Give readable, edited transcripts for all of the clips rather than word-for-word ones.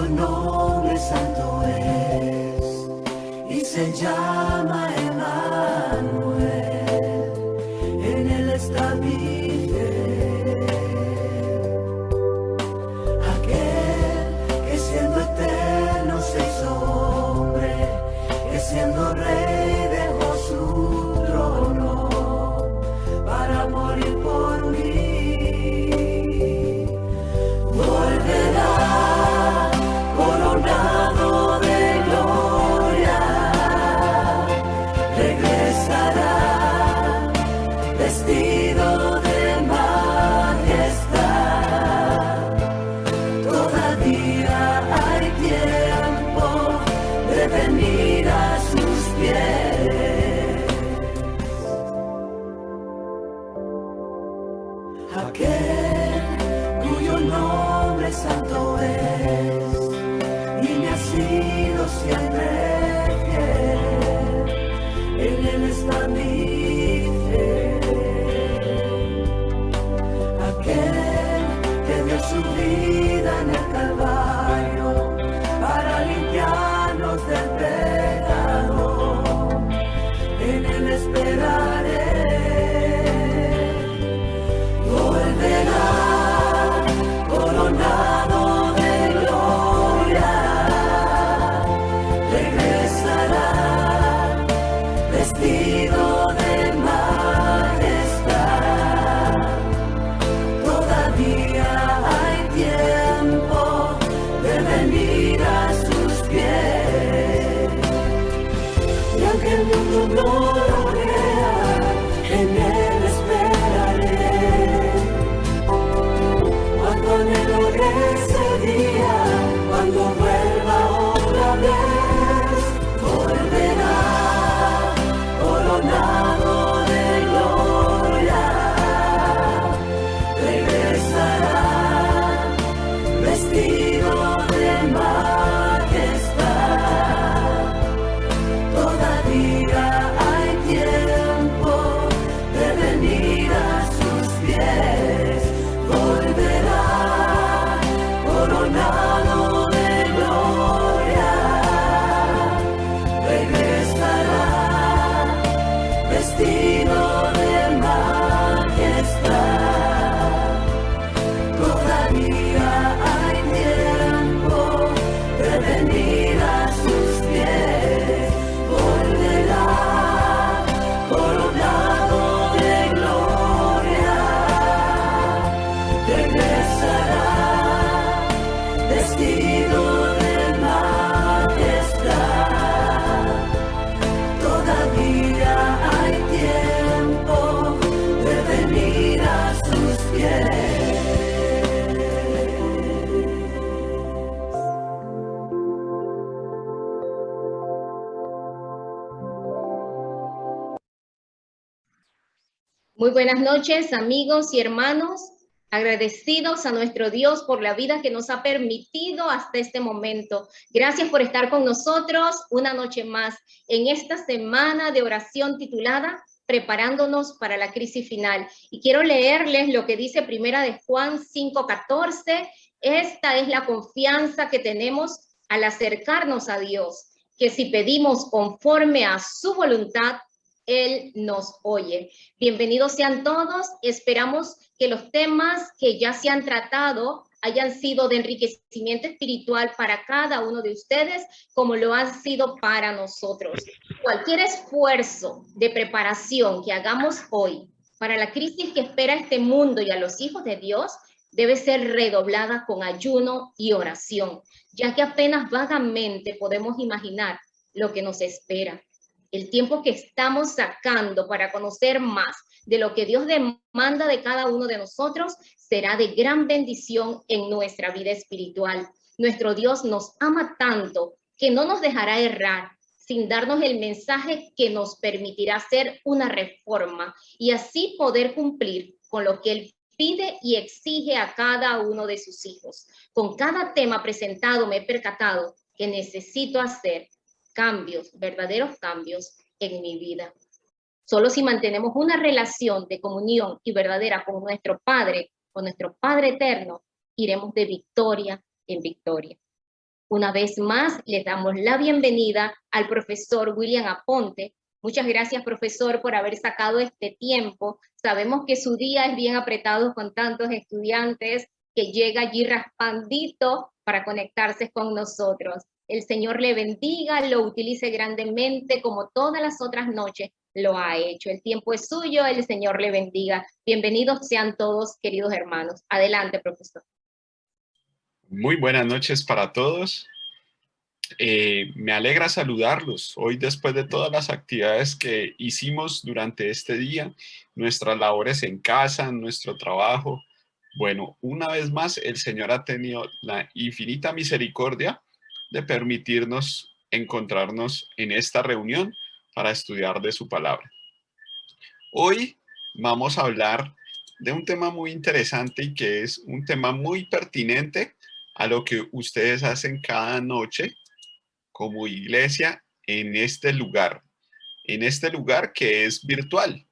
nombre santo es, y se llama Emmanuel, en él está mi fe. Aquel que siendo eterno se hizo hombre, que siendo rey dejó su trono para morir por mí. Volverá coronado de gloria, regresará vestido de majestad. Todavía hay tiempo de venir a sus pies. Aquel cuyo nombre santo es, y me ha sido siempre fiel, en él está mi fe. Aquel que dio su vida en el Calvario para limpiarnos del pecado, en él esperaré. Volverá coronado de gloria, regresará vestido de majestad. Todavía hay tiempo de venir a sus pies. Y aunque el mundo no lo crea, en él esperaré. Cuando anhelo ese día, cuando vuelva otra vez, volverá coronado de gloria, regresará vestido de majestad. Todavía hay tiempo de venir a sus pies. Volverá coronado de gloria, regresará vestido de majestad. Todavía hay tiempo de venir a sus pies. Volverá coronado de gloria, regresará vestido de majestad. Todavía hay tiempo de venir a sus pies. Muy buenas noches, amigos y hermanos. Agradecidos a nuestro Dios por la vida que nos ha permitido hasta este momento. Gracias por estar con nosotros una noche más en esta semana de oración titulada Preparándonos para la crisis final. Y quiero leerles lo que dice Primera de Juan 5:14. Esta es la confianza que tenemos al acercarnos a Dios, que si pedimos conforme a su voluntad, Él nos oye. Bienvenidos sean todos. Esperamos que los temas que ya se han tratado hayan sido de enriquecimiento espiritual para cada uno de ustedes, como lo han sido para nosotros. Cualquier esfuerzo de preparación que hagamos hoy para la crisis que espera este mundo y a los hijos de Dios debe ser redoblada con ayuno y oración, ya que apenas vagamente podemos imaginar lo que nos espera. El tiempo que estamos sacando para conocer más de lo que Dios demanda de cada uno de nosotros será de gran bendición en nuestra vida espiritual. Nuestro Dios nos ama tanto que no nos dejará errar sin darnos el mensaje que nos permitirá hacer una reforma y así poder cumplir con lo que Él pide y exige a cada uno de sus hijos. Con cada tema presentado me he percatado que necesito hacer cambios, verdaderos cambios en mi vida. Solo si mantenemos una relación de comunión y verdadera con nuestro Padre eterno, iremos de victoria en victoria. Una vez más, les damos la bienvenida al profesor William Aponte. Muchas gracias, profesor, por haber sacado este tiempo. Sabemos que su día es bien apretado con tantos estudiantes, que llega allí raspandito para conectarse con nosotros. El Señor le bendiga, lo utilice grandemente como todas las otras noches lo ha hecho. El tiempo es suyo, el Señor le bendiga. Bienvenidos sean todos, queridos hermanos. Adelante, profesor. Muy buenas noches para todos. Me alegra saludarlos hoy después de todas las actividades que hicimos durante este día, nuestras labores en casa, nuestro trabajo. Bueno, una vez más el Señor ha tenido la infinita misericordia de permitirnos encontrarnos en esta reunión para estudiar de su palabra. Hoy vamos a hablar de un tema muy interesante y que es un tema muy pertinente a lo que ustedes hacen cada noche como iglesia en este lugar que es virtual,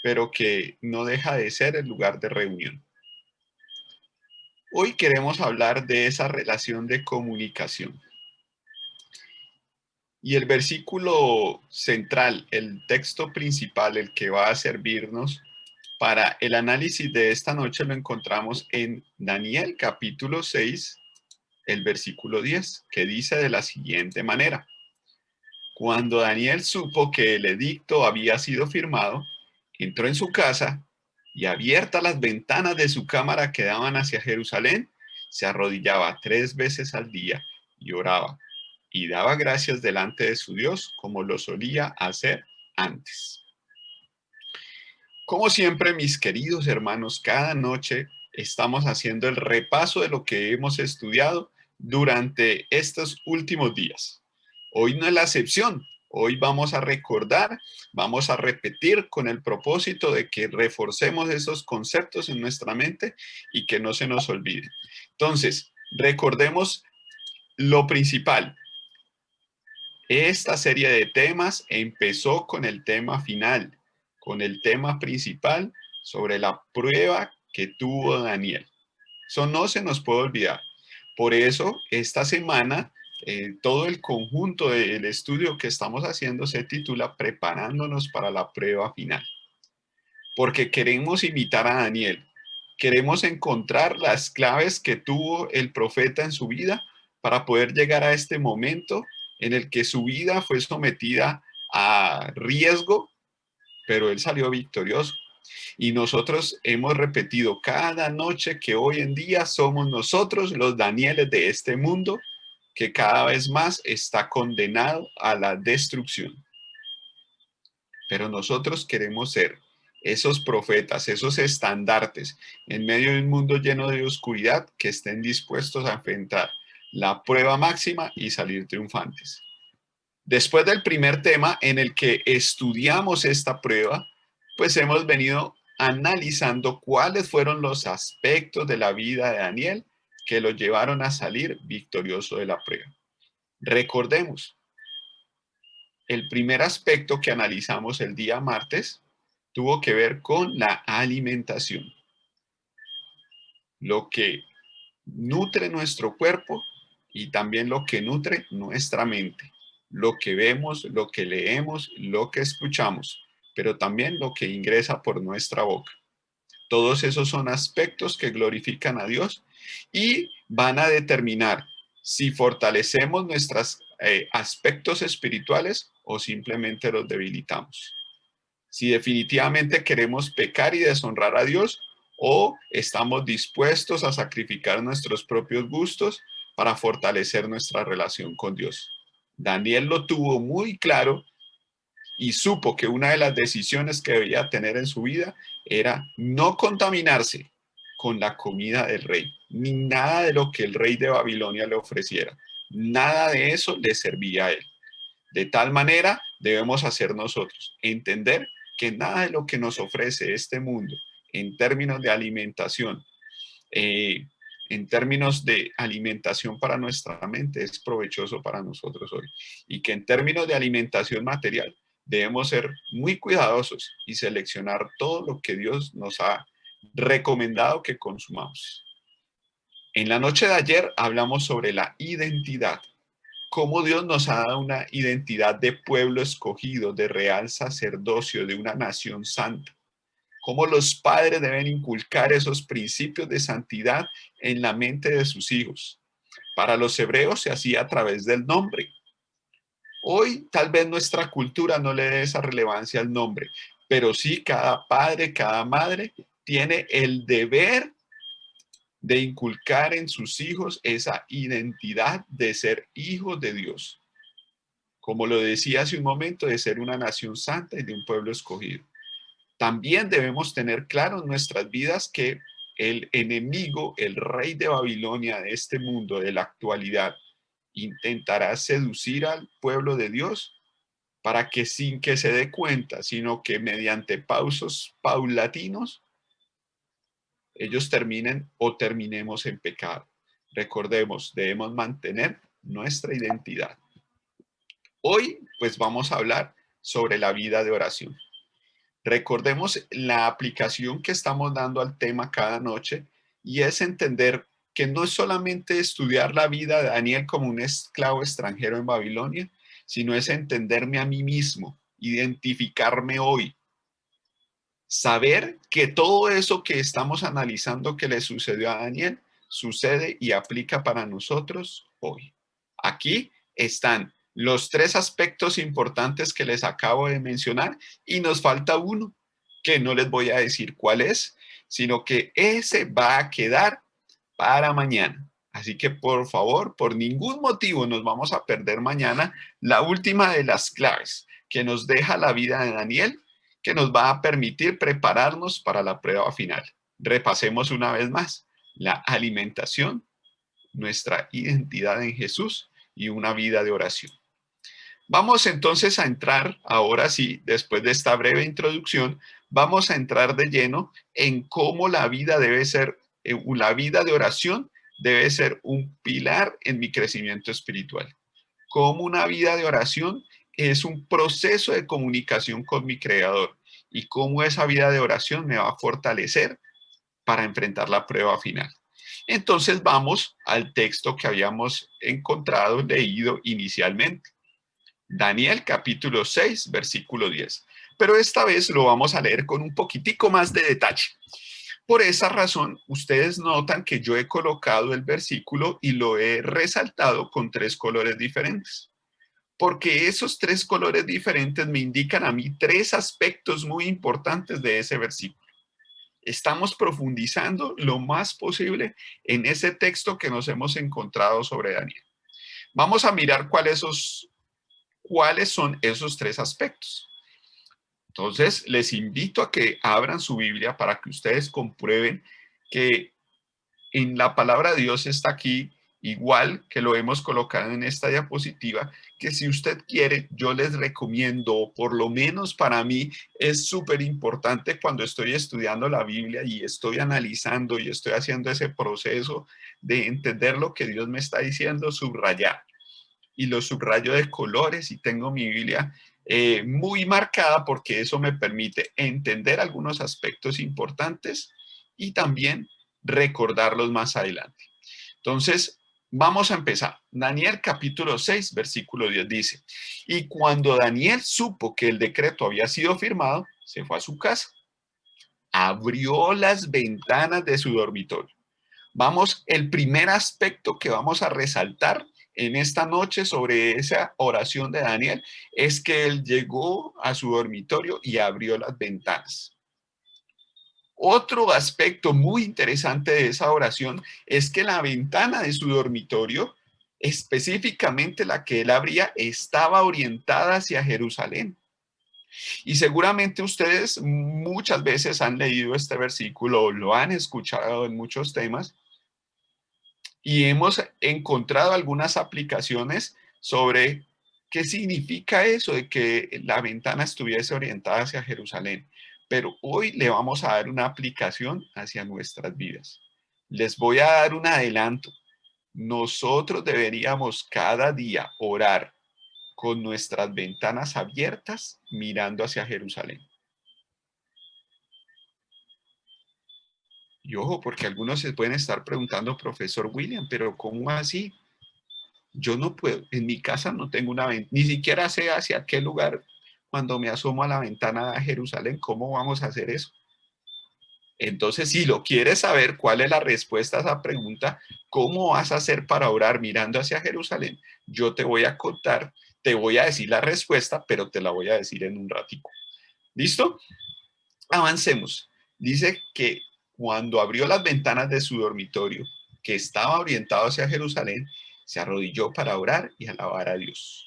pero que no deja de ser el lugar de reunión. Hoy queremos hablar de esa relación de comunicación. Y el versículo central, el texto principal, el que va a servirnos para el análisis de esta noche, lo encontramos en Daniel capítulo 6, el versículo 10, que dice de la siguiente manera: Cuando Daniel supo que el edicto había sido firmado, entró en su casa y, abiertas las ventanas de su cámara que daban hacia Jerusalén, se arrodillaba 3 veces al día y oraba y daba gracias delante de su Dios como lo solía hacer antes. Como siempre, mis queridos hermanos, cada noche estamos haciendo el repaso de lo que hemos estudiado durante estos últimos días. Hoy no es la excepción. Hoy vamos a recordar, vamos a repetir con el propósito de que reforcemos esos conceptos en nuestra mente y que no se nos olviden. Entonces, recordemos lo principal. Esta serie de temas empezó con el tema final, con el tema principal sobre la prueba que tuvo Daniel. Eso no se nos puede olvidar. Por eso, esta semana, todo el conjunto del estudio que estamos haciendo se titula Preparándonos para la prueba final. Porque queremos imitar a Daniel. Queremos encontrar las claves que tuvo el profeta en su vida para poder llegar a este momento en el que su vida fue sometida a riesgo, pero él salió victorioso. Y nosotros hemos repetido cada noche que hoy en día somos nosotros los Danieles de este mundo, que cada vez más está condenado a la destrucción. Pero nosotros queremos ser esos profetas, esos estandartes en medio de un mundo lleno de oscuridad, que estén dispuestos a enfrentar la prueba máxima y salir triunfantes. Después del primer tema en el que estudiamos esta prueba, pues hemos venido analizando cuáles fueron los aspectos de la vida de Daniel que lo llevaron a salir victorioso de la prueba. Recordemos, el primer aspecto que analizamos el día martes tuvo que ver con la alimentación. Lo que nutre nuestro cuerpo y también lo que nutre nuestra mente. Lo que vemos, lo que leemos, lo que escuchamos, pero también lo que ingresa por nuestra boca. Todos esos son aspectos que glorifican a Dios y van a determinar si fortalecemos nuestros aspectos espirituales o simplemente los debilitamos. Si definitivamente queremos pecar y deshonrar a Dios, o estamos dispuestos a sacrificar nuestros propios gustos para fortalecer nuestra relación con Dios. Daniel lo tuvo muy claro y supo que una de las decisiones que debía tener en su vida era no contaminarse con la comida del rey, ni nada de lo que el rey de Babilonia le ofreciera. Nada de eso le servía a él. De tal manera debemos hacer nosotros, entender que nada de lo que nos ofrece este mundo en términos de alimentación, para nuestra mente es provechoso para nosotros hoy. Y que en términos de alimentación material debemos ser muy cuidadosos y seleccionar todo lo que Dios nos ha recomendado que consumamos. En la noche de ayer hablamos sobre la identidad. cómo Dios nos ha dado una identidad de pueblo escogido, de real sacerdocio, de una nación santa. Cómo los padres deben inculcar esos principios de santidad en la mente de sus hijos. Para los hebreos se hacía a través del nombre. Hoy tal vez nuestra cultura no le dé esa relevancia al nombre, pero sí cada padre, cada madre tiene el deber de inculcar en sus hijos esa identidad de ser hijos de Dios. Como lo decía hace un momento, de ser una nación santa y de un pueblo escogido. También debemos tener claro en nuestras vidas que el enemigo, el rey de Babilonia de este mundo, de la actualidad, intentará seducir al pueblo de Dios para que sin que se dé cuenta, sino que mediante pausos paulatinos, ellos terminen o terminemos en pecado. Recordemos, debemos mantener nuestra identidad. Hoy, pues vamos a hablar sobre la vida de oración. Recordemos la aplicación que estamos dando al tema cada noche y es entender que no es solamente estudiar la vida de Daniel como un esclavo extranjero en Babilonia, sino es entenderme a mí mismo, identificarme hoy, saber que todo eso que estamos analizando que le sucedió a Daniel sucede y aplica para nosotros hoy. Aquí están los tres aspectos importantes que les acabo de mencionar y nos falta uno que no les voy a decir cuál es, sino que ese va a quedar para mañana. Así que por favor, por ningún motivo nos vamos a perder mañana la última de las claves que nos deja la vida de Daniel, que nos va a permitir prepararnos para la prueba final. Repasemos una vez más la alimentación, nuestra identidad en Jesús y una vida de oración. Vamos entonces a entrar, ahora sí, después de esta breve introducción, vamos a entrar de lleno en cómo la vida debe ser, la vida de oración debe ser un pilar en mi crecimiento espiritual. Cómo una vida de oración es un proceso de comunicación con mi Creador y cómo esa vida de oración me va a fortalecer para enfrentar la prueba final. Entonces vamos al texto que habíamos encontrado, leído inicialmente. Daniel capítulo 6, versículo 10. Pero esta vez lo vamos a leer con un poquitico más de detalle. Por esa razón, ustedes notan que yo he colocado el versículo y lo he resaltado con tres colores diferentes. Porque esos tres colores diferentes me indican a mí tres aspectos muy importantes de ese versículo. Estamos profundizando lo más posible en ese texto que nos hemos encontrado sobre Daniel. Vamos a mirar cuáles son esos tres aspectos. Entonces, les invito a que abran su Biblia para que ustedes comprueben que en la palabra de Dios está aquí, igual que lo hemos colocado en esta diapositiva, que si usted quiere, yo les recomiendo, por lo menos para mí, es súper importante cuando estoy estudiando la Biblia y estoy analizando y estoy haciendo ese proceso de entender lo que Dios me está diciendo, subrayar. Y lo subrayo de colores y tengo mi Biblia muy marcada porque eso me permite entender algunos aspectos importantes y también recordarlos más adelante. Entonces, vamos a empezar. Daniel capítulo 6, versículo 10 dice, y cuando Daniel supo que el decreto había sido firmado, se fue a su casa, abrió las ventanas de su dormitorio. Vamos, el primer aspecto que vamos a resaltar en esta noche sobre esa oración de Daniel es que él llegó a su dormitorio y abrió las ventanas. Otro aspecto muy interesante de esa oración es que la ventana de su dormitorio, específicamente la que él abría, estaba orientada hacia Jerusalén. Y seguramente ustedes muchas veces han leído este versículo o lo han escuchado en muchos temas y hemos encontrado algunas aplicaciones sobre qué significa eso de que la ventana estuviese orientada hacia Jerusalén. Pero hoy le vamos a dar una aplicación hacia nuestras vidas. Les voy a dar un adelanto. Nosotros deberíamos cada día orar con nuestras ventanas abiertas mirando hacia Jerusalén. Y ojo, porque algunos se pueden estar preguntando, profesor William, pero ¿cómo así? Yo no puedo, en mi casa no tengo una ventana, ni siquiera sé hacia qué lugar cuando me asomo a la ventana de Jerusalén, ¿cómo vamos a hacer eso? Entonces, si lo quieres saber cuál es la respuesta a esa pregunta, ¿cómo vas a hacer para orar mirando hacia Jerusalén? Yo te voy a contar, te voy a decir la respuesta, pero te la voy a decir en un ratico. ¿Listo? Avancemos. Dice que cuando abrió las ventanas de su dormitorio, que estaba orientado hacia Jerusalén, se arrodilló para orar y alabar a Dios.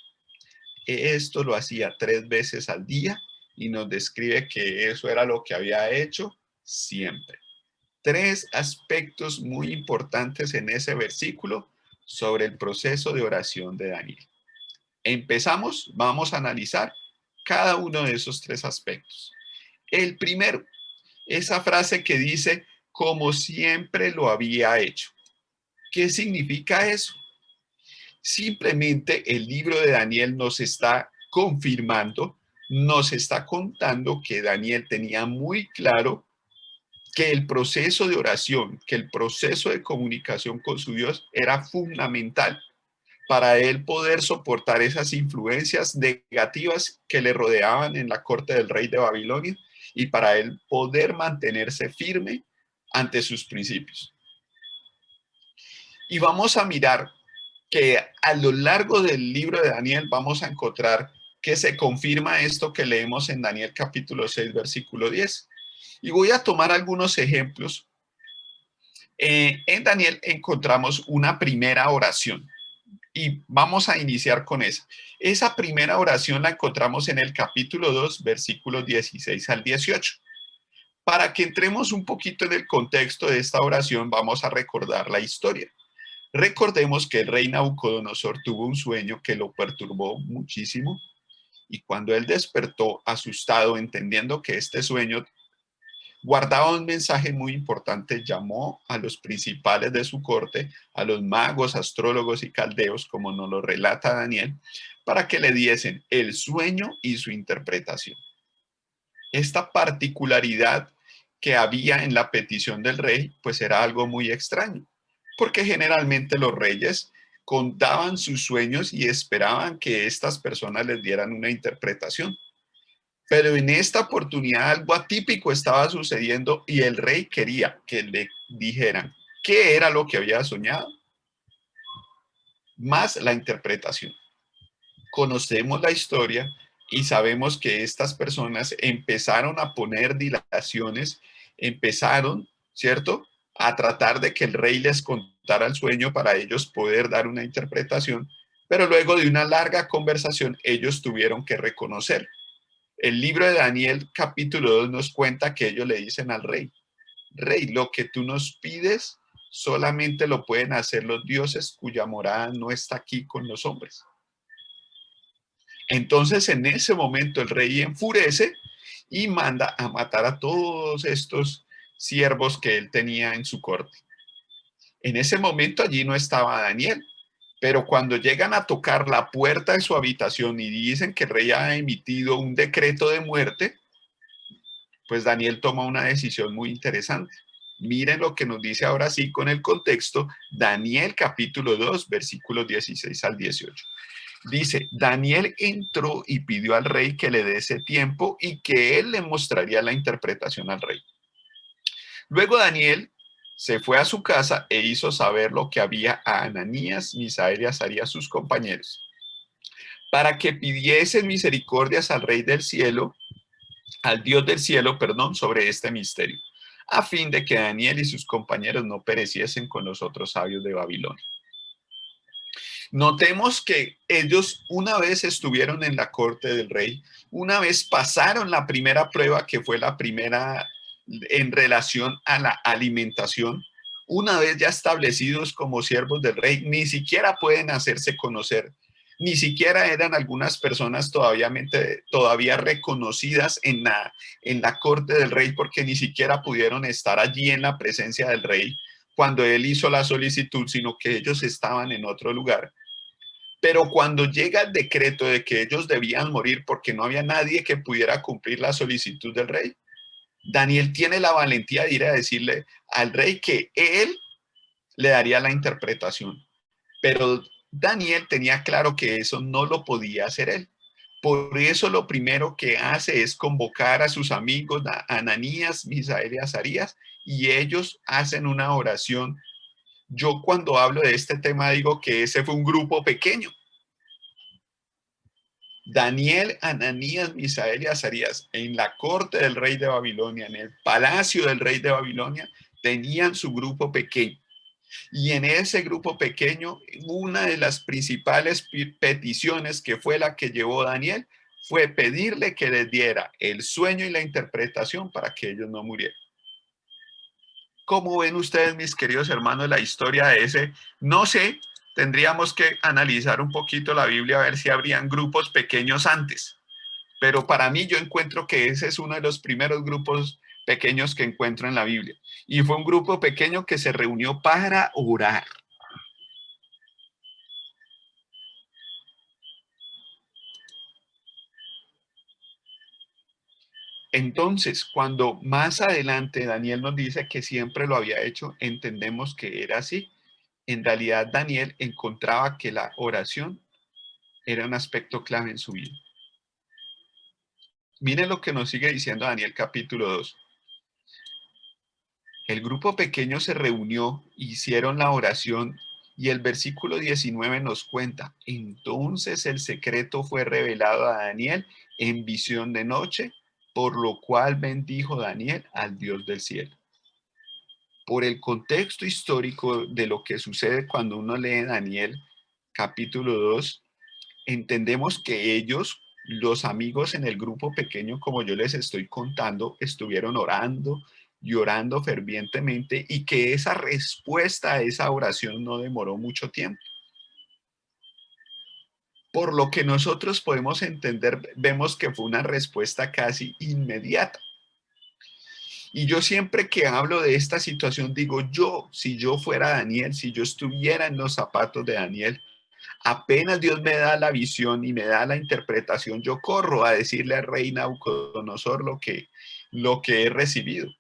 Esto lo hacía 3 veces al día y nos describe que eso era lo que había hecho siempre. 3 aspectos muy importantes en ese versículo sobre el proceso de oración de Daniel. Empezamos, vamos a analizar cada uno de esos 3 aspectos. El primero, esa frase que dice, como siempre lo había hecho. ¿Qué significa eso? Simplemente el libro de Daniel nos está confirmando, nos está contando que Daniel tenía muy claro que el proceso de oración, que el proceso de comunicación con su Dios era fundamental para él poder soportar esas influencias negativas que le rodeaban en la corte del rey de Babilonia y para él poder mantenerse firme ante sus principios. Y vamos a mirar que a lo largo del libro de Daniel vamos a encontrar que se confirma esto que leemos en Daniel capítulo 6, versículo 10. Y voy a tomar algunos ejemplos. En Daniel encontramos una primera oración y vamos a iniciar con esa. Esa primera oración la encontramos en el capítulo 2, versículos 16 al 18. Para que entremos un poquito en el contexto de esta oración, vamos a recordar la historia. Recordemos que el rey Nabucodonosor tuvo un sueño que lo perturbó muchísimo y cuando él despertó asustado, entendiendo que este sueño guardaba un mensaje muy importante, llamó a los principales de su corte, a los magos, astrólogos y caldeos, como nos lo relata Daniel, para que le diesen el sueño y su interpretación. Esta particularidad que había en la petición del rey, pues era algo muy extraño, porque generalmente los reyes contaban sus sueños y esperaban que estas personas les dieran una interpretación. Pero en esta oportunidad algo atípico estaba sucediendo y el rey quería que le dijeran qué era lo que había soñado, más la interpretación. Conocemos la historia y sabemos que estas personas empezaron a poner dilaciones, empezaron, ¿cierto?, a tratar de que el rey les contara el sueño para ellos poder dar una interpretación, pero luego de una larga conversación ellos tuvieron que reconocer. El libro de Daniel capítulo 2 nos cuenta que ellos le dicen al rey, rey, lo que tú nos pides solamente lo pueden hacer los dioses cuya morada no está aquí con los hombres. Entonces en ese momento el rey enfurece y manda a matar a todos estos siervos que él tenía en su corte. En ese momento allí no estaba Daniel, pero cuando llegan a tocar la puerta de su habitación y dicen que el rey ha emitido un decreto de muerte, pues Daniel toma una decisión muy interesante. Miren lo que nos dice ahora sí con el contexto, Daniel capítulo 2, versículos 16 al 18. Dice, Daniel entró y pidió al rey que le dé ese tiempo y que él le mostraría la interpretación al rey. Luego Daniel se fue a su casa e hizo saber lo que había a Ananías, Misael y Azarías, sus compañeros, para que pidiesen misericordias al Rey del cielo, al Dios del cielo, perdón, sobre este misterio, a fin de que Daniel y sus compañeros no pereciesen con los otros sabios de Babilonia. Notemos que ellos una vez estuvieron en la corte del rey, una vez pasaron la primera prueba, que fue la primera en relación a la alimentación, una vez ya establecidos como siervos del rey, ni siquiera pueden hacerse conocer, ni siquiera eran algunas personas todavía reconocidas en la corte del rey, porque ni siquiera pudieron estar allí en la presencia del rey cuando él hizo la solicitud, sino que ellos estaban en otro lugar. Pero cuando llega el decreto de que ellos debían morir porque no había nadie que pudiera cumplir la solicitud del rey, Daniel tiene la valentía de ir a decirle al rey que él le daría la interpretación. Pero Daniel tenía claro que eso no lo podía hacer él. Por eso lo primero que hace es convocar a sus amigos, a Ananías, Misael y Azarías, y ellos hacen una oración. Yo cuando hablo de este tema digo que ese fue un grupo pequeño. Daniel, Ananías, Misael y Azarías en la corte del rey de Babilonia, en el palacio del rey de Babilonia, tenían su grupo pequeño. Y en ese grupo pequeño, una de las principales peticiones que fue la que llevó Daniel fue pedirle que les diera el sueño y la interpretación para que ellos no murieran. ¿Cómo ven ustedes, mis queridos hermanos, la historia de ese? No sé, tendríamos que analizar un poquito la Biblia a ver si habrían grupos pequeños antes. Pero para mí yo encuentro que ese es uno de los primeros grupos pequeños que encuentro en la Biblia. Y fue un grupo pequeño que se reunió para orar. Entonces, cuando más adelante Daniel nos dice que siempre lo había hecho, entendemos que era así. En realidad, Daniel encontraba que la oración era un aspecto clave en su vida. Miren lo que nos sigue diciendo Daniel capítulo 2. El grupo pequeño se reunió, hicieron la oración y el versículo 19 nos cuenta, entonces el secreto fue revelado a Daniel en visión de noche, por lo cual bendijo Daniel al Dios del cielo. Por el contexto histórico de lo que sucede cuando uno lee Daniel capítulo 2, entendemos que ellos, los amigos en el grupo pequeño, como yo les estoy contando, estuvieron orando y orando fervientemente y que esa respuesta a esa oración no demoró mucho tiempo. Por lo que nosotros podemos entender, vemos que fue una respuesta casi inmediata. Y yo siempre que hablo de esta situación digo, si yo fuera Daniel, si yo estuviera en los zapatos de Daniel, apenas Dios me da la visión y me da la interpretación, yo corro a decirle al rey Nabucodonosor lo que he recibido.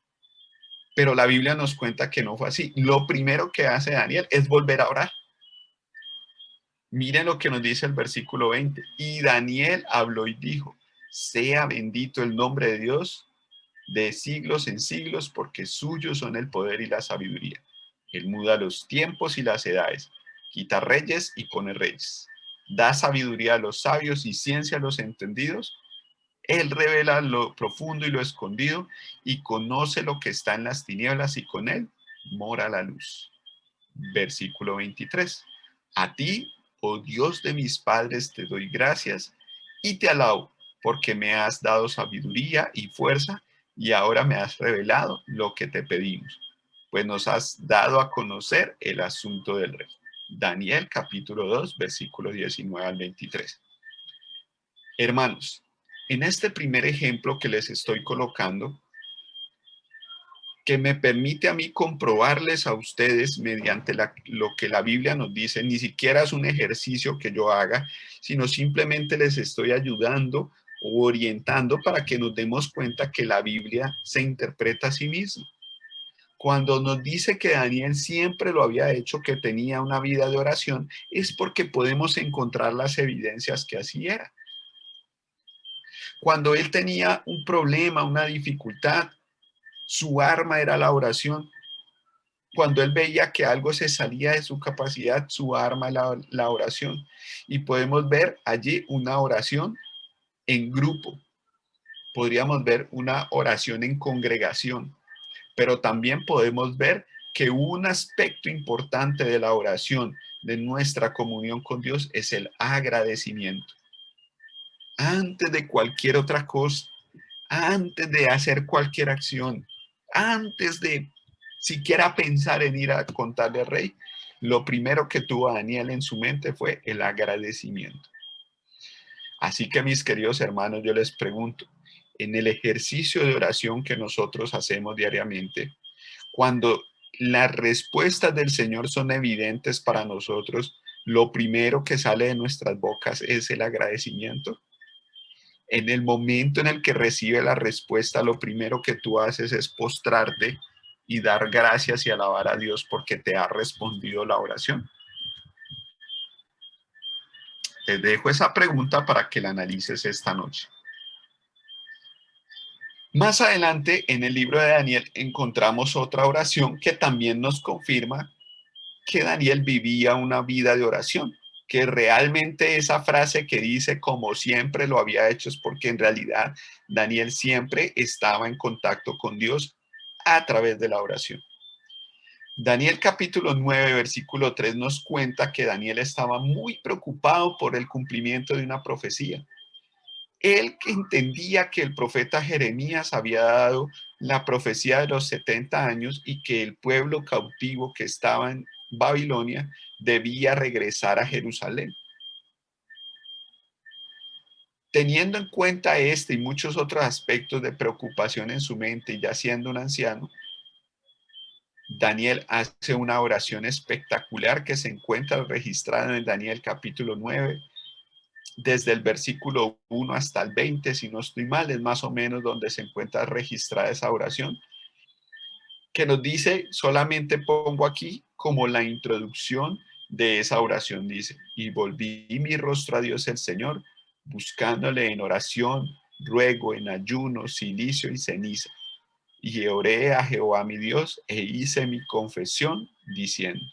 Pero la Biblia nos cuenta que no fue así. Lo primero que hace Daniel es volver a orar. Miren lo que nos dice el versículo 20. Y Daniel habló y dijo, sea bendito el nombre de Dios de siglos en siglos, porque suyos son el poder y la sabiduría. Él muda los tiempos y las edades, quita reyes y pone reyes. Da sabiduría a los sabios y ciencia a los entendidos. Él revela lo profundo y lo escondido y conoce lo que está en las tinieblas y con él mora la luz. Versículo 23. A ti, oh Dios de mis padres, te doy gracias y te alabo, porque me has dado sabiduría y fuerza y ahora me has revelado lo que te pedimos, pues nos has dado a conocer el asunto del rey. Daniel capítulo 2, versículo 19 al 23. Hermanos, en este primer ejemplo que les estoy colocando, que me permite a mí comprobarles a ustedes mediante lo que la Biblia nos dice, ni siquiera es un ejercicio que yo haga, sino simplemente les estoy ayudando o orientando para que nos demos cuenta que la Biblia se interpreta a sí misma. Cuando nos dice que Daniel siempre lo había hecho, que tenía una vida de oración, es porque podemos encontrar las evidencias que así era. Cuando él tenía un problema, una dificultad, su arma era la oración. Cuando él veía que algo se salía de su capacidad, su arma era la oración. Y podemos ver allí una oración en grupo. Podríamos ver una oración en congregación. Pero también podemos ver que un aspecto importante de la oración, de nuestra comunión con Dios, es el agradecimiento. Antes de cualquier otra cosa, antes de hacer cualquier acción, antes de siquiera pensar en ir a contarle al rey, lo primero que tuvo Daniel en su mente fue el agradecimiento. Así que, mis queridos hermanos, yo les pregunto, en el ejercicio de oración que nosotros hacemos diariamente, cuando las respuestas del Señor son evidentes para nosotros, lo primero que sale de nuestras bocas es el agradecimiento. En el momento en el que recibe la respuesta, lo primero que tú haces es postrarte y dar gracias y alabar a Dios porque te ha respondido la oración. Te dejo esa pregunta para que la analices esta noche. Más adelante en el libro de Daniel encontramos otra oración que también nos confirma que Daniel vivía una vida de oración, que realmente esa frase que dice como siempre lo había hecho es porque en realidad Daniel siempre estaba en contacto con Dios a través de la oración. Daniel capítulo 9, versículo 3 nos cuenta que Daniel estaba muy preocupado por el cumplimiento de una profecía. Él que entendía que el profeta Jeremías había dado la profecía de los 70 años y que el pueblo cautivo que estaba en Babilonia debía regresar a Jerusalén. Teniendo en cuenta este y muchos otros aspectos de preocupación en su mente y ya siendo un anciano, Daniel hace una oración espectacular que se encuentra registrada en Daniel capítulo 9, desde el versículo 1 hasta el 20, si no estoy mal, es más o menos donde se encuentra registrada esa oración, que nos dice, solamente pongo aquí como la introducción de esa oración, dice, y volví mi rostro a Dios el Señor, buscándole en oración, ruego, en ayuno, cilicio y ceniza. Y oré a Jehová mi Dios e hice mi confesión diciendo,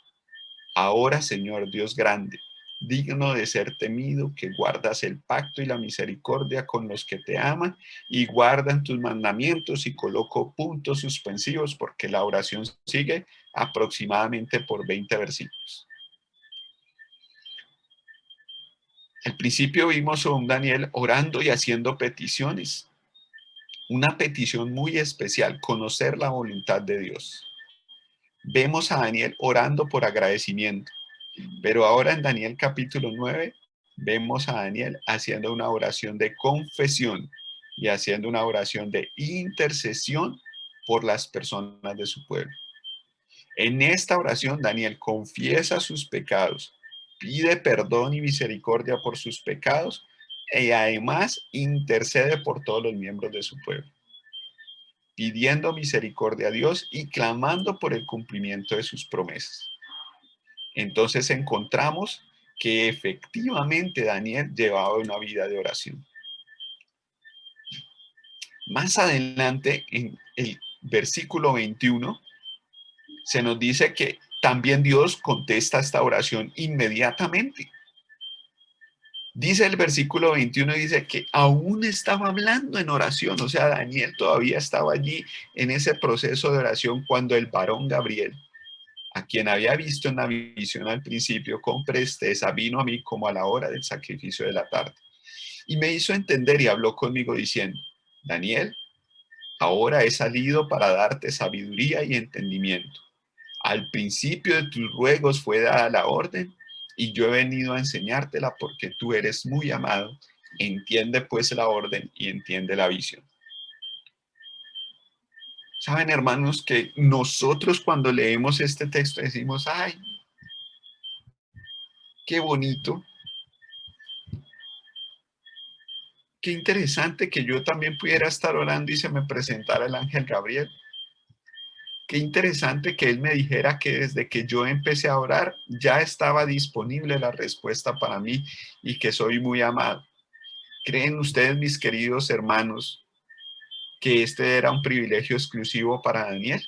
ahora Señor Dios grande, digno de ser temido, que guardas el pacto y la misericordia con los que te aman y guardan tus mandamientos, y coloco puntos suspensivos porque la oración sigue aproximadamente por 20 versículos. Al principio vimos a un Daniel orando y haciendo peticiones. Una petición muy especial, conocer la voluntad de Dios. Vemos a Daniel orando por agradecimiento, pero ahora en Daniel capítulo 9 vemos a Daniel haciendo una oración de confesión y haciendo una oración de intercesión por las personas de su pueblo. En esta oración Daniel confiesa sus pecados, pide perdón y misericordia por sus pecados y además intercede por todos los miembros de su pueblo, pidiendo misericordia a Dios y clamando por el cumplimiento de sus promesas. Entonces encontramos que efectivamente Daniel llevaba una vida de oración. Más adelante, en el versículo 21, se nos dice que también Dios contesta esta oración inmediatamente. Dice el versículo 21, dice que aún estaba hablando en oración, o sea, Daniel todavía estaba allí en ese proceso de oración cuando el varón Gabriel, a quien había visto en la visión al principio con presteza, vino a mí como a la hora del sacrificio de la tarde. Y me hizo entender y habló conmigo diciendo, Daniel, ahora he salido para darte sabiduría y entendimiento. Al principio de tus ruegos fue dada la orden y yo he venido a enseñártela porque tú eres muy amado. Entiende pues la orden y entiende la visión. Saben, hermanos, que nosotros cuando leemos este texto decimos, ay, qué bonito, qué interesante que yo también pudiera estar orando y se me presentara el ángel Gabriel. Qué interesante que él me dijera que desde que yo empecé a orar ya estaba disponible la respuesta para mí y que soy muy amado. ¿Creen ustedes, mis queridos hermanos, que este era un privilegio exclusivo para Daniel?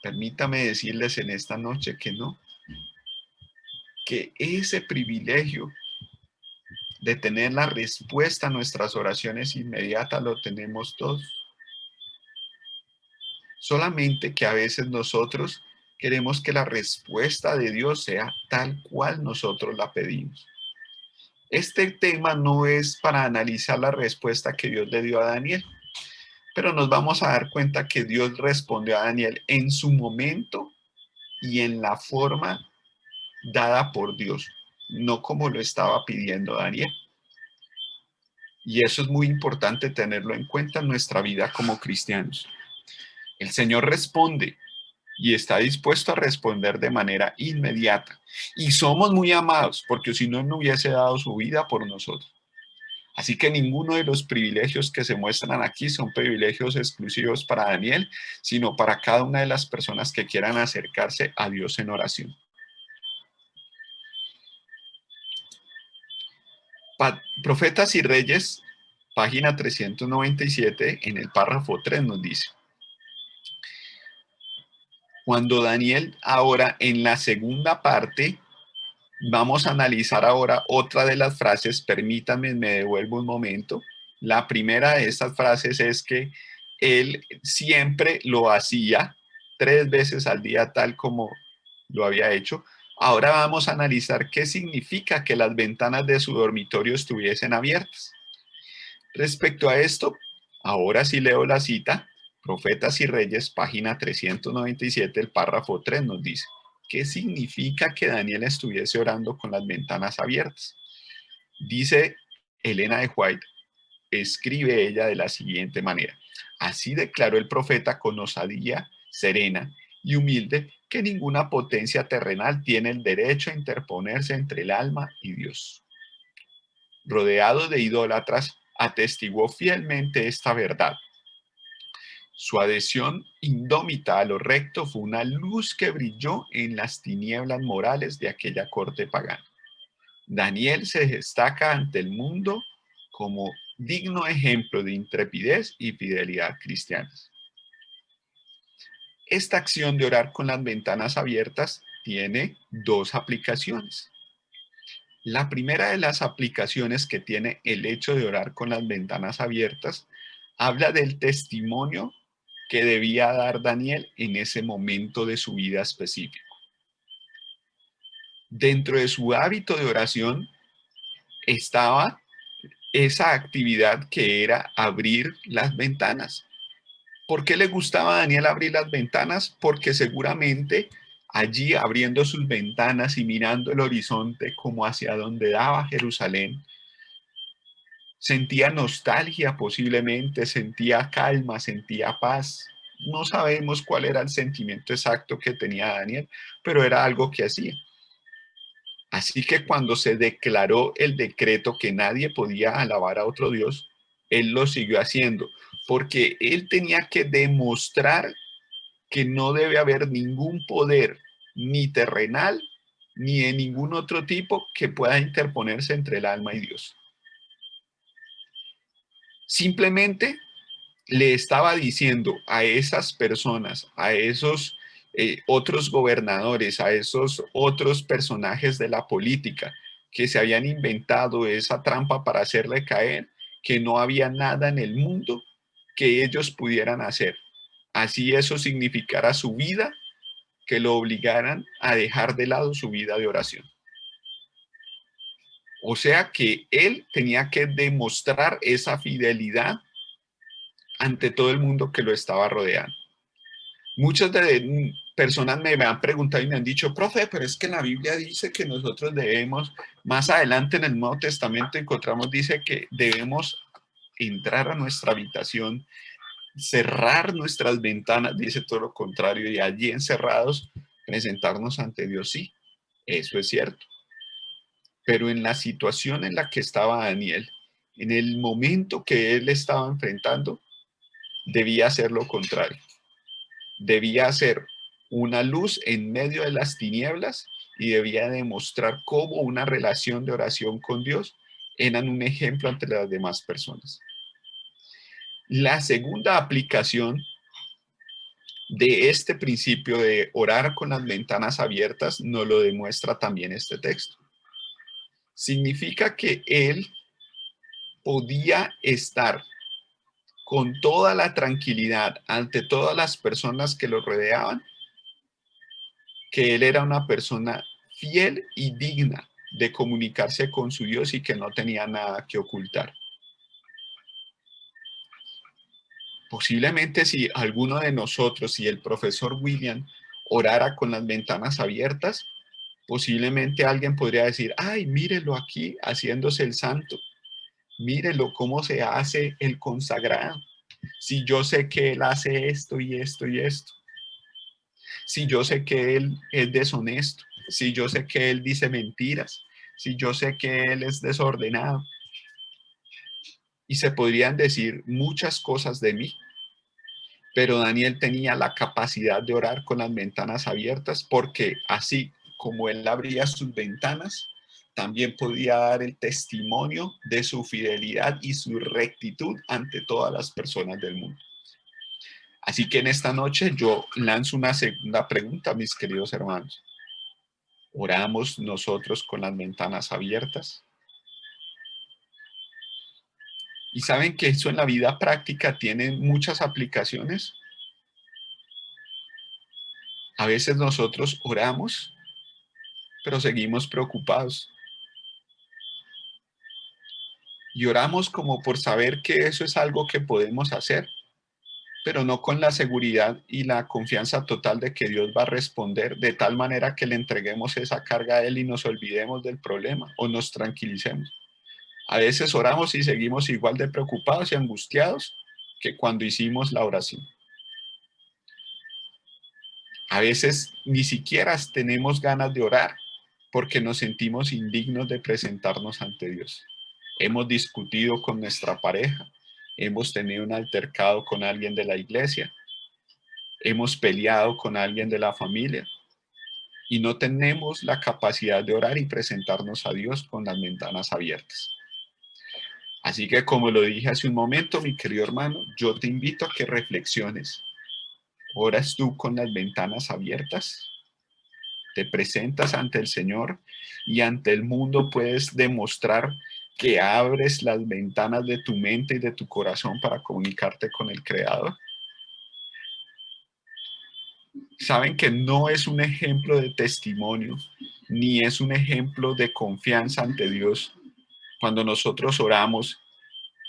Permítame decirles en esta noche que no, que ese privilegio de tener la respuesta a nuestras oraciones inmediatas lo tenemos todos. Solamente que a veces nosotros queremos que la respuesta de Dios sea tal cual nosotros la pedimos. Este tema no es para analizar la respuesta que Dios le dio a Daniel, pero nos vamos a dar cuenta que Dios respondió a Daniel en su momento y en la forma dada por Dios, no como lo estaba pidiendo Daniel. Y eso es muy importante tenerlo en cuenta en nuestra vida como cristianos. El Señor responde y está dispuesto a responder de manera inmediata. Y somos muy amados, porque si no, no hubiese dado su vida por nosotros. Así que ninguno de los privilegios que se muestran aquí son privilegios exclusivos para Daniel, sino para cada una de las personas que quieran acercarse a Dios en oración. Profetas y Reyes, página 397, en el párrafo 3 nos dice: cuando Daniel, ahora en la segunda parte, vamos a analizar ahora otra de las frases. Permítanme, me devuelvo un momento. La primera de estas frases es que él siempre lo hacía 3 veces al día, tal como lo había hecho. Ahora vamos a analizar qué significa que las ventanas de su dormitorio estuviesen abiertas. Respecto a esto, ahora sí leo la cita. Profetas y Reyes, página 397, el párrafo 3 nos dice: ¿qué significa que Daniel estuviese orando con las ventanas abiertas? Dice Elena de White, escribe ella de la siguiente manera: así declaró el profeta con osadía serena y humilde que ninguna potencia terrenal tiene el derecho a interponerse entre el alma y Dios. Rodeado de idólatras, atestiguó fielmente esta verdad. Su adhesión indómita a lo recto fue una luz que brilló en las tinieblas morales de aquella corte pagana. Daniel se destaca ante el mundo como digno ejemplo de intrepidez y fidelidad cristianas. Esta acción de orar con las ventanas abiertas tiene dos aplicaciones. La primera de las aplicaciones que tiene el hecho de orar con las ventanas abiertas habla del testimonio que debía dar Daniel en ese momento de su vida específico. Dentro de su hábito de oración estaba esa actividad que era abrir las ventanas. ¿Por qué le gustaba a Daniel abrir las ventanas? Porque seguramente allí, abriendo sus ventanas y mirando el horizonte como hacia donde daba Jerusalén, sentía nostalgia posiblemente, sentía calma, sentía paz. No sabemos cuál era el sentimiento exacto que tenía Daniel, pero era algo que hacía. Así que cuando se declaró el decreto que nadie podía alabar a otro Dios, él lo siguió haciendo, porque él tenía que demostrar que no debe haber ningún poder, ni terrenal, ni de ningún otro tipo, que pueda interponerse entre el alma y Dios. Simplemente le estaba diciendo a esas personas, a esos otros gobernadores, a esos otros personajes de la política que se habían inventado esa trampa para hacerle caer, que no había nada en el mundo que ellos pudieran hacer. Así eso significara su vida, que lo obligaran a dejar de lado su vida de oración. O sea que él tenía que demostrar esa fidelidad ante todo el mundo que lo estaba rodeando. Muchas personas me han preguntado y me han dicho: profe, pero es que en la Biblia dice que nosotros debemos, más adelante en el Nuevo Testamento encontramos, dice que debemos entrar a nuestra habitación, cerrar nuestras ventanas, dice todo lo contrario, y allí encerrados presentarnos ante Dios. Sí, eso es cierto. Pero en la situación en la que estaba Daniel, en el momento que él estaba enfrentando, debía hacer lo contrario. Debía ser una luz en medio de las tinieblas y debía demostrar cómo una relación de oración con Dios eran un ejemplo ante las demás personas. La segunda aplicación de este principio de orar con las ventanas abiertas nos lo demuestra también este texto. Significa que él podía estar con toda la tranquilidad ante todas las personas que lo rodeaban, que él era una persona fiel y digna de comunicarse con su Dios y que no tenía nada que ocultar. Posiblemente si alguno de nosotros, si el profesor William orara con las ventanas abiertas, posiblemente alguien podría decir: ay, mírelo aquí haciéndose el santo, mírelo cómo se hace el consagrado, si yo sé que él hace esto y esto y esto, si yo sé que él es deshonesto, si yo sé que él dice mentiras, si yo sé que él es desordenado. Y se podrían decir muchas cosas de mí, pero Daniel tenía la capacidad de orar con las ventanas abiertas, porque así como él abría sus ventanas, también podía dar el testimonio de su fidelidad y su rectitud ante todas las personas del mundo. Así que en esta noche yo lanzo una segunda pregunta, mis queridos hermanos. ¿Oramos nosotros con las ventanas abiertas? Y saben que eso en la vida práctica tiene muchas aplicaciones. A veces nosotros oramos, pero seguimos preocupados. Y oramos como por saber que eso es algo que podemos hacer, pero no con la seguridad y la confianza total de que Dios va a responder de tal manera que le entreguemos esa carga a Él y nos olvidemos del problema o nos tranquilicemos. A veces oramos y seguimos igual de preocupados y angustiados que cuando hicimos la oración. A veces ni siquiera tenemos ganas de orar porque nos sentimos indignos de presentarnos ante Dios. Hemos discutido con nuestra pareja, hemos tenido un altercado con alguien de la iglesia, hemos peleado con alguien de la familia y no tenemos la capacidad de orar y presentarnos a Dios con las ventanas abiertas. Así que como lo dije hace un momento, mi querido hermano, yo te invito a que reflexiones. ¿Oras tú con las ventanas abiertas? ¿Te presentas ante el Señor y ante el mundo puedes demostrar que abres las ventanas de tu mente y de tu corazón para comunicarte con el Creador? Saben que no es un ejemplo de testimonio, ni es un ejemplo de confianza ante Dios cuando nosotros oramos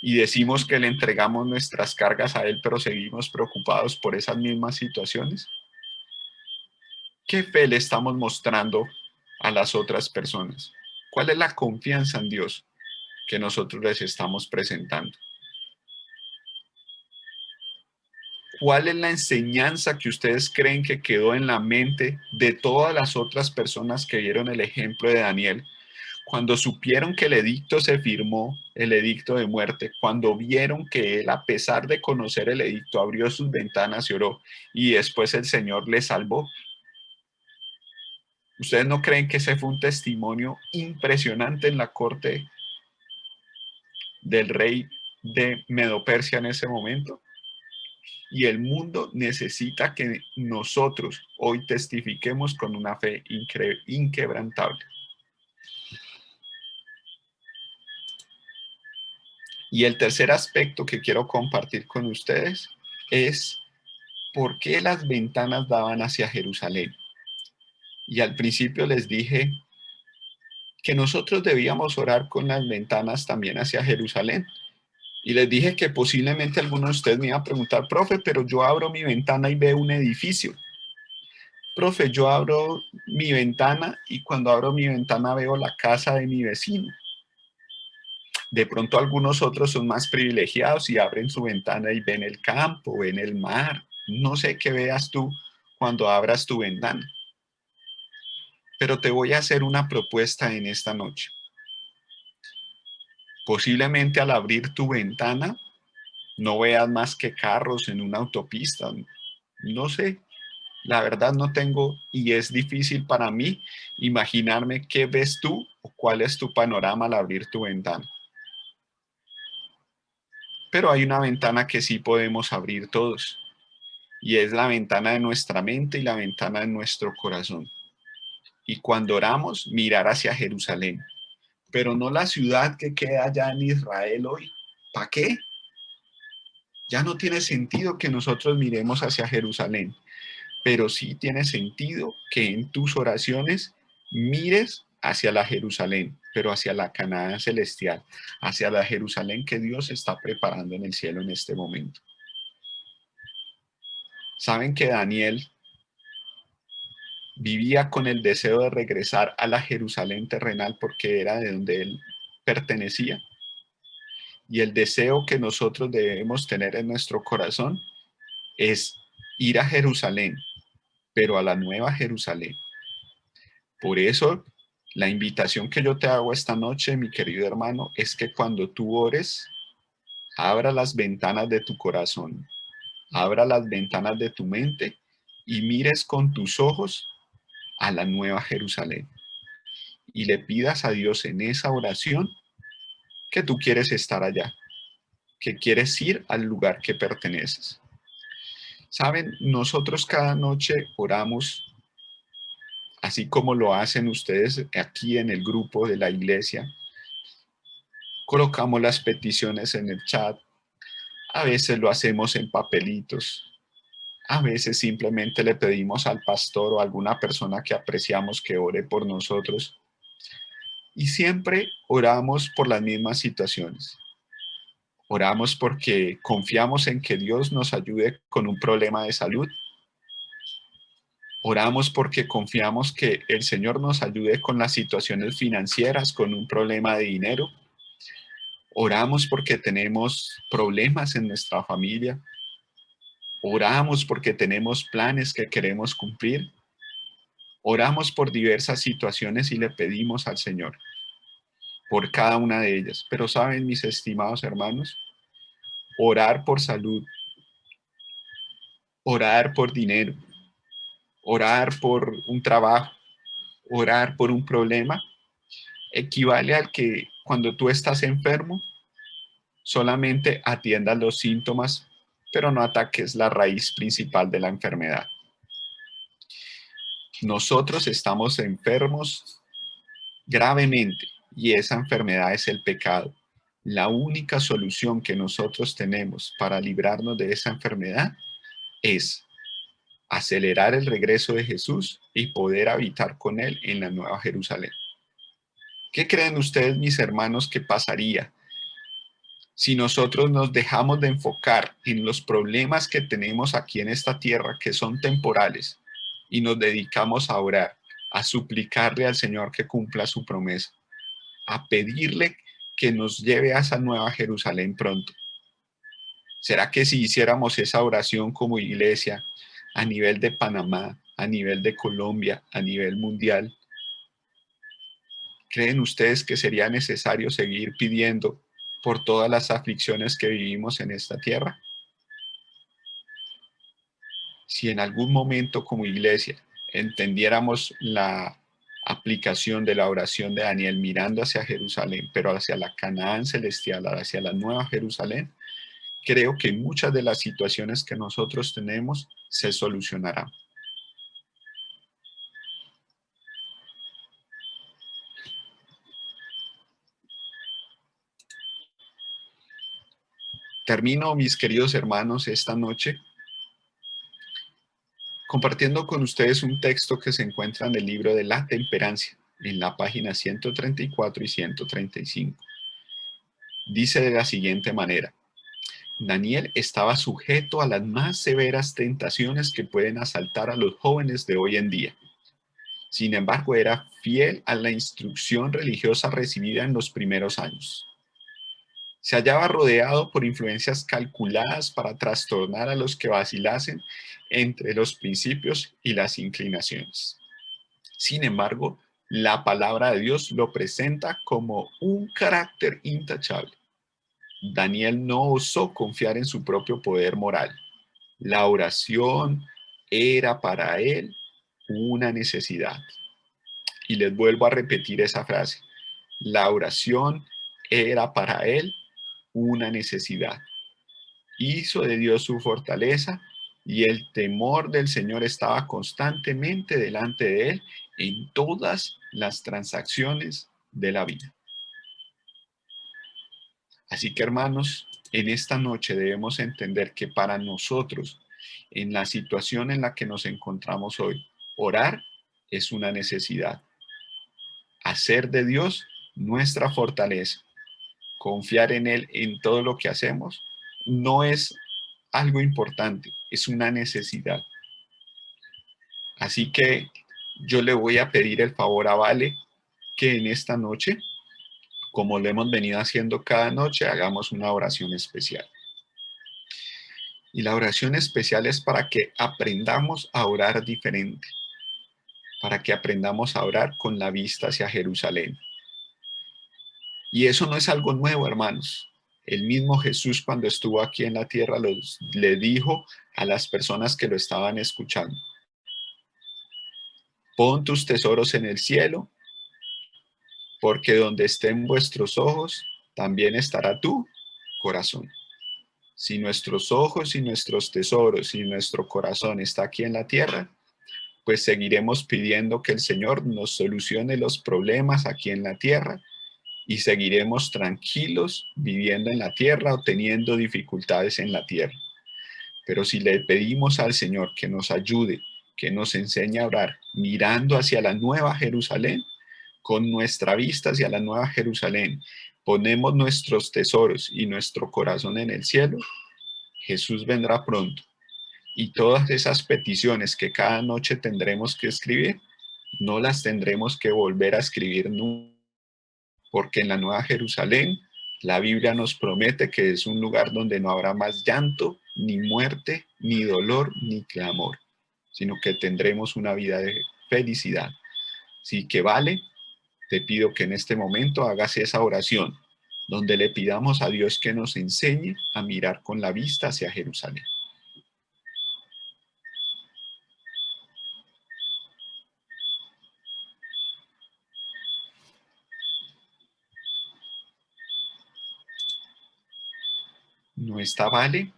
y decimos que le entregamos nuestras cargas a Él, pero seguimos preocupados por esas mismas situaciones. ¿Qué fe le estamos mostrando a las otras personas? ¿Cuál es la confianza en Dios que nosotros les estamos presentando? ¿Cuál es la enseñanza que ustedes creen que quedó en la mente de todas las otras personas que vieron el ejemplo de Daniel cuando supieron que el edicto se firmó, el edicto de muerte, cuando vieron que él, a pesar de conocer el edicto, abrió sus ventanas y oró y después el Señor le salvó? ¿Ustedes no creen que ese fue un testimonio impresionante en la corte del rey de Medo-Persia en ese momento? Y el mundo necesita que nosotros hoy testifiquemos con una fe inquebrantable. Y el tercer aspecto que quiero compartir con ustedes es por qué las ventanas daban hacia Jerusalén. Y al principio les dije que nosotros debíamos orar con las ventanas también hacia Jerusalén. Y les dije que posiblemente algunos de ustedes me iban a preguntar, profe, pero yo abro mi ventana y veo un edificio. Profe, yo abro mi ventana y cuando abro mi ventana veo la casa de mi vecino. De pronto algunos otros son más privilegiados y abren su ventana y ven el campo, ven el mar. No sé qué veas tú cuando abras tu ventana. Pero te voy a hacer una propuesta en esta noche. Posiblemente al abrir tu ventana no veas más que carros en una autopista. No sé, la verdad no tengo y es difícil para mí imaginarme qué ves tú o cuál es tu panorama al abrir tu ventana. Pero hay una ventana que sí podemos abrir todos y es la ventana de nuestra mente y la ventana de nuestro corazón. Y cuando oramos, mirar hacia Jerusalén, pero no la ciudad que queda allá en Israel hoy. ¿Para qué? Ya no tiene sentido que nosotros miremos hacia Jerusalén, pero sí tiene sentido que en tus oraciones mires hacia la Jerusalén, pero hacia la Canaán celestial, hacia la Jerusalén que Dios está preparando en el cielo en este momento. Saben que Daniel vivía con el deseo de regresar a la Jerusalén terrenal porque era de donde él pertenecía. Y el deseo que nosotros debemos tener en nuestro corazón es ir a Jerusalén, pero a la nueva Jerusalén. Por eso, la invitación que yo te hago esta noche, mi querido hermano, es que cuando tú ores, abra las ventanas de tu corazón, abra las ventanas de tu mente y mires con tus ojos a la nueva Jerusalén. y le pidas a Dios en esa oración que tú quieres estar allá, que quieres ir al lugar que perteneces. Saben, nosotros cada noche oramos, así como lo hacen ustedes aquí en el grupo de la iglesia. Colocamos las peticiones en el chat, a veces lo hacemos en papelitos, a veces simplemente le pedimos al pastor o a alguna persona que apreciamos que ore por nosotros. Y siempre oramos por las mismas situaciones. Oramos porque confiamos en que Dios nos ayude con un problema de salud. Oramos porque confiamos que el Señor nos ayude con las situaciones financieras, con un problema de dinero. Oramos porque tenemos problemas en nuestra familia. Oramos porque tenemos planes que queremos cumplir. Oramos por diversas situaciones y le pedimos al Señor por cada una de ellas. Pero saben, mis estimados hermanos, orar por salud, orar por dinero, orar por un trabajo, orar por un problema, equivale al que cuando tú estás enfermo, solamente atiendas los síntomas, pero no ataques la raíz principal de la enfermedad. Nosotros estamos enfermos gravemente y esa enfermedad es el pecado. La única solución que nosotros tenemos para librarnos de esa enfermedad es acelerar el regreso de Jesús y poder habitar con Él en la Nueva Jerusalén. ¿Qué creen ustedes, mis hermanos, que pasaría si nosotros nos dejamos de enfocar en los problemas que tenemos aquí en esta tierra, que son temporales, y nos dedicamos a orar, a suplicarle al Señor que cumpla su promesa, a pedirle que nos lleve a esa Nueva Jerusalén pronto? ¿Será que si hiciéramos esa oración como iglesia a nivel de Panamá, a nivel de Colombia, a nivel mundial, creen ustedes que sería necesario seguir pidiendo por todas las aflicciones que vivimos en esta tierra? Si en algún momento como iglesia entendiéramos la aplicación de la oración de Daniel mirando hacia Jerusalén, pero hacia la Canaán celestial, hacia la Nueva Jerusalén, creo que muchas de las situaciones que nosotros tenemos se solucionarán. Termino, mis queridos hermanos, esta noche compartiendo con ustedes un texto que se encuentra en el libro de la temperancia, en la página 134 y 135. Dice de la siguiente manera: Daniel estaba sujeto a las más severas tentaciones que pueden asaltar a los jóvenes de hoy en día. Sin embargo, era fiel a la instrucción religiosa recibida en los primeros años. Se hallaba rodeado por influencias calculadas para trastornar a los que vacilasen entre los principios y las inclinaciones. Sin embargo, la palabra de Dios lo presenta como un carácter intachable. Daniel no osó confiar en su propio poder moral. La oración era para él una necesidad. Y les vuelvo a repetir esa frase. La oración era para él una necesidad. Hizo de Dios su fortaleza y el temor del Señor estaba constantemente delante de él en todas las transacciones de la vida. Así que, hermanos, en esta noche debemos entender que para nosotros, en la situación en la que nos encontramos hoy, orar es una necesidad. Hacer de Dios nuestra fortaleza, confiar en Él en todo lo que hacemos, no es algo importante, es una necesidad. Así que yo le voy a pedir el favor a Vale que en esta noche, como lo hemos venido haciendo cada noche, hagamos una oración especial. Y la oración especial es para que aprendamos a orar diferente, para que aprendamos a orar con la vista hacia Jerusalén. Y eso no es algo nuevo, hermanos. El mismo Jesús, cuando estuvo aquí en la tierra, le dijo a las personas que lo estaban escuchando: pon tus tesoros en el cielo porque donde estén vuestros ojos, también estará tu corazón. Si nuestros ojos y nuestros tesoros y nuestro corazón está aquí en la tierra, pues seguiremos pidiendo que el Señor nos solucione los problemas aquí en la tierra y seguiremos tranquilos viviendo en la tierra o teniendo dificultades en la tierra. Pero si le pedimos al Señor que nos ayude, que nos enseñe a orar, mirando hacia la nueva Jerusalén, con nuestra vista hacia la nueva Jerusalén, ponemos nuestros tesoros y nuestro corazón en el cielo, Jesús vendrá pronto. Y todas esas peticiones que cada noche tendremos que escribir, no las tendremos que volver a escribir nunca, porque en la Nueva Jerusalén la Biblia nos promete que es un lugar donde no habrá más llanto, ni muerte, ni dolor, ni clamor, sino que tendremos una vida de felicidad. Así que vale, te pido que en este momento hagas esa oración, donde le pidamos a Dios que nos enseñe a mirar con la vista hacia Jerusalén. ¿No está Vale?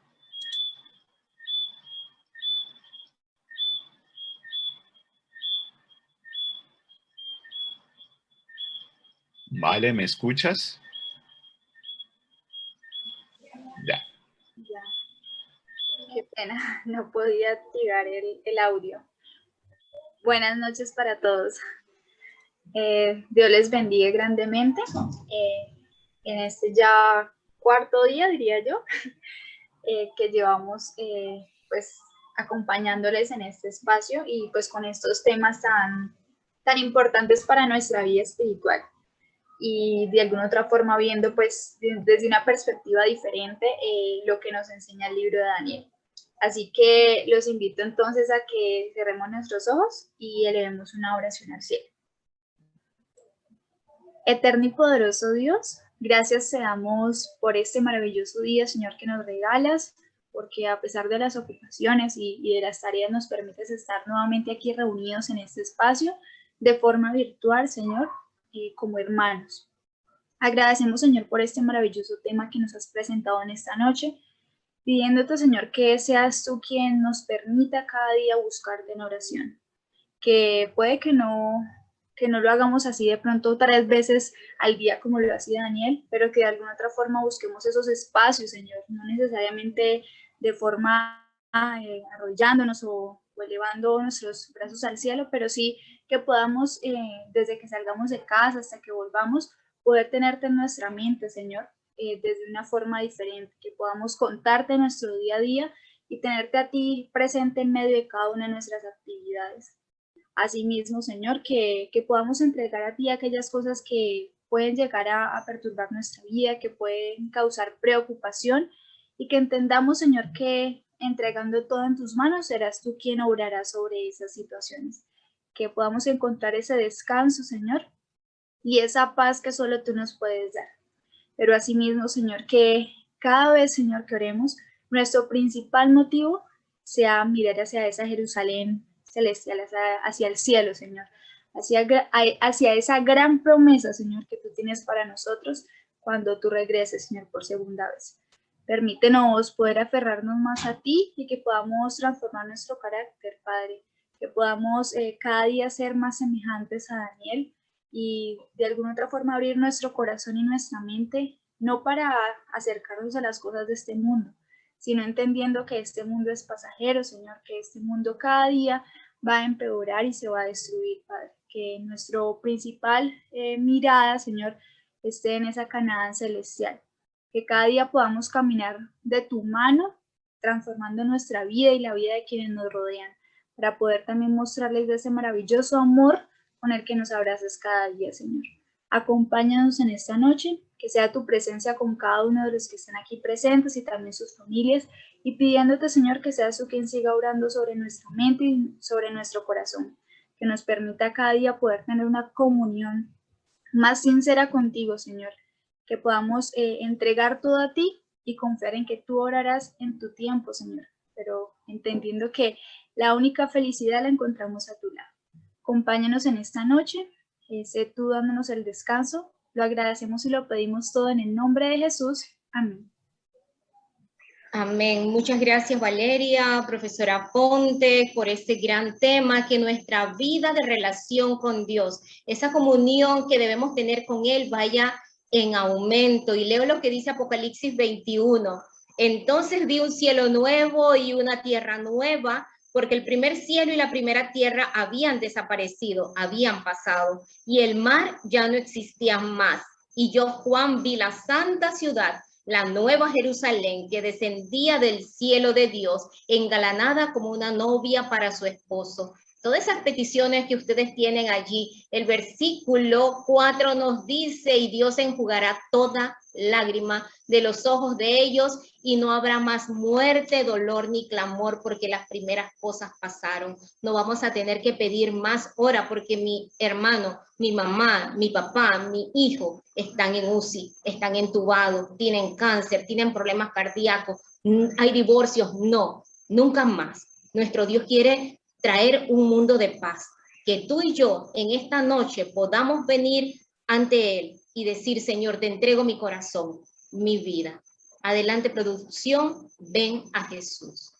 Vale, ¿me escuchas? Ya. Ya, qué pena, no podía activar el audio. Buenas noches para todos. Dios les bendiga grandemente. En este ya cuarto día, diría yo, que llevamos pues acompañándoles en este espacio y pues con estos temas tan importantes para nuestra vida espiritual. Y de alguna otra forma viendo pues desde una perspectiva diferente lo que nos enseña el libro de Daniel. Así que los invito entonces a que cerremos nuestros ojos y elevemos una oración al cielo. Eterno y poderoso Dios, gracias te damos por este maravilloso día, Señor, que nos regalas, porque a pesar de las ocupaciones y de las tareas nos permites estar nuevamente aquí reunidos en este espacio de forma virtual, Señor, como hermanos. Agradecemos, Señor, por este maravilloso tema que nos has presentado en esta noche, pidiéndote, Señor, que seas tú quien nos permita cada día buscarte en oración, que puede que no lo hagamos así de pronto 3 veces al día como lo hacía Daniel, pero que de alguna otra forma busquemos esos espacios, Señor, no necesariamente de forma arrollándonos o elevando nuestros brazos al cielo, pero sí que podamos, desde que salgamos de casa hasta que volvamos, poder tenerte en nuestra mente, Señor, desde una forma diferente, que podamos contarte nuestro día a día y tenerte a ti presente en medio de cada una de nuestras actividades. Asimismo, Señor, que podamos entregar a ti aquellas cosas que pueden llegar a perturbar nuestra vida, que pueden causar preocupación y que entendamos, Señor, que entregando todo en tus manos serás tú quien obrará sobre esas situaciones. Que podamos encontrar ese descanso, Señor, y esa paz que solo tú nos puedes dar. Pero asimismo, Señor, que cada vez, Señor, que oremos, nuestro principal motivo sea mirar hacia esa Jerusalén celestial, hacia el cielo, Señor, hacia esa gran promesa, Señor, que tú tienes para nosotros cuando tú regreses, Señor, por segunda vez. Permítenos poder aferrarnos más a ti y que podamos transformar nuestro carácter, Padre, que podamos cada día ser más semejantes a Daniel y de alguna otra forma abrir nuestro corazón y nuestra mente, no para acercarnos a las cosas de este mundo, sino entendiendo que este mundo es pasajero, Señor, que este mundo cada día va a empeorar y se va a destruir, Padre, que nuestro principal mirada, Señor, esté en esa Canaán celestial, que cada día podamos caminar de tu mano, transformando nuestra vida y la vida de quienes nos rodean, para poder también mostrarles de ese maravilloso amor con el que nos abrazas cada día, Señor. Acompáñanos en esta noche, que sea tu presencia con cada uno de los que están aquí presentes y también sus familias, y pidiéndote, Señor, que seas tú quien siga orando sobre nuestra mente y sobre nuestro corazón, que nos permita cada día poder tener una comunión más sincera contigo, Señor, que podamos entregar todo a ti y confiar en que tú orarás en tu tiempo, Señor, pero entendiendo que la única felicidad la encontramos a tu lado. Acompáñanos en esta noche sé tú dándonos el descanso. Lo agradecemos y lo pedimos todo en el nombre de Jesús. Amén. Amén. Muchas gracias, Valeria, profesora Ponte, por este gran tema, que nuestra vida de relación con Dios, esa comunión que debemos tener con Él, vaya en aumento. Y leo lo que dice Apocalipsis 21. Entonces vi un cielo nuevo y una tierra nueva, porque el primer cielo y la primera tierra habían desaparecido, habían pasado, y el mar ya no existía más. Y yo, Juan, vi la santa ciudad, la nueva Jerusalén, que descendía del cielo de Dios, engalanada como una novia para su esposo. Todas esas peticiones que ustedes tienen allí, el versículo 4 nos dice, y Dios enjugará toda lágrima de los ojos de ellos, y no habrá más muerte, dolor ni clamor, porque las primeras cosas pasaron. No vamos a tener que pedir más hora, porque mi hermano, mi mamá, mi papá, mi hijo están en UCI, están entubados, tienen cáncer, tienen problemas cardíacos, hay divorcios. No, nunca más. Nuestro Dios quiere traer un mundo de paz, que tú y yo en esta noche podamos venir ante Él y decir: Señor, te entrego mi corazón, mi vida. Adelante, producción, ven a Jesús.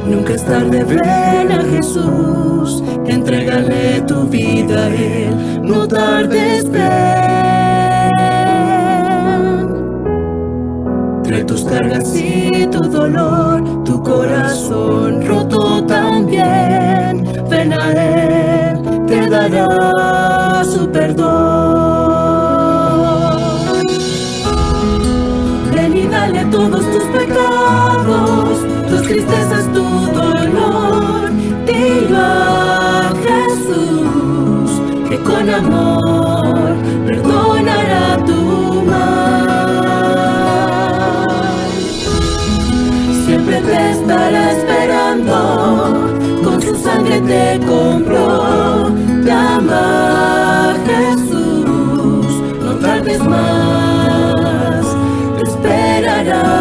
Nunca es tarde, ven a Jesús, entrégale tu vida a Él, no tardes, ven. Trae tus cargas y tu dolor, tu corazón roto también, ven a Él, te dará su perdón. Ven y dale todos tus pecados, tus tristezas, tu dolor, dilo a Jesús, que con amor perdonará tu mal. Siempre te estará esperando, con su sangre te compró, te ama Jesús, no tardes más, te esperará.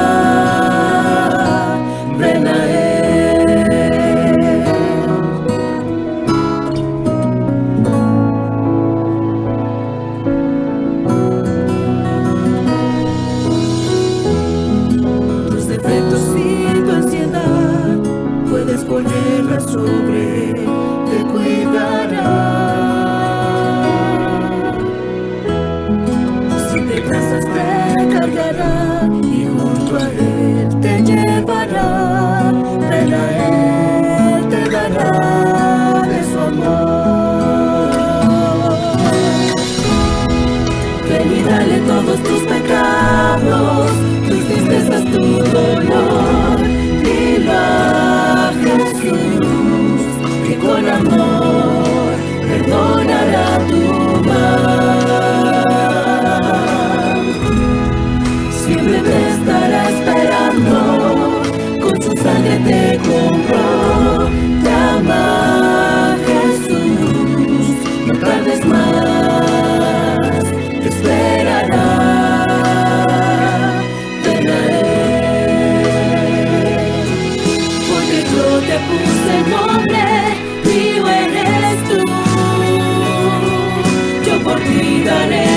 Ven a Él. Tus defectos y tu ansiedad puedes ponerla sobre Él, te cuidará. Si te cansas te cargará y junto a Él te llevará. Ven a Él, te dará de su amor. Ven y dale todos tus pecados, tus tristezas, tu dolor, dilo a Jesús, que con amor perdonará tu mal. Siempre te estará esperando, con su sangre te compró, te ama Jesús, no tardes más, te esperará. Ven a Él, porque yo te puse nombre, mío eres tú, yo por ti daré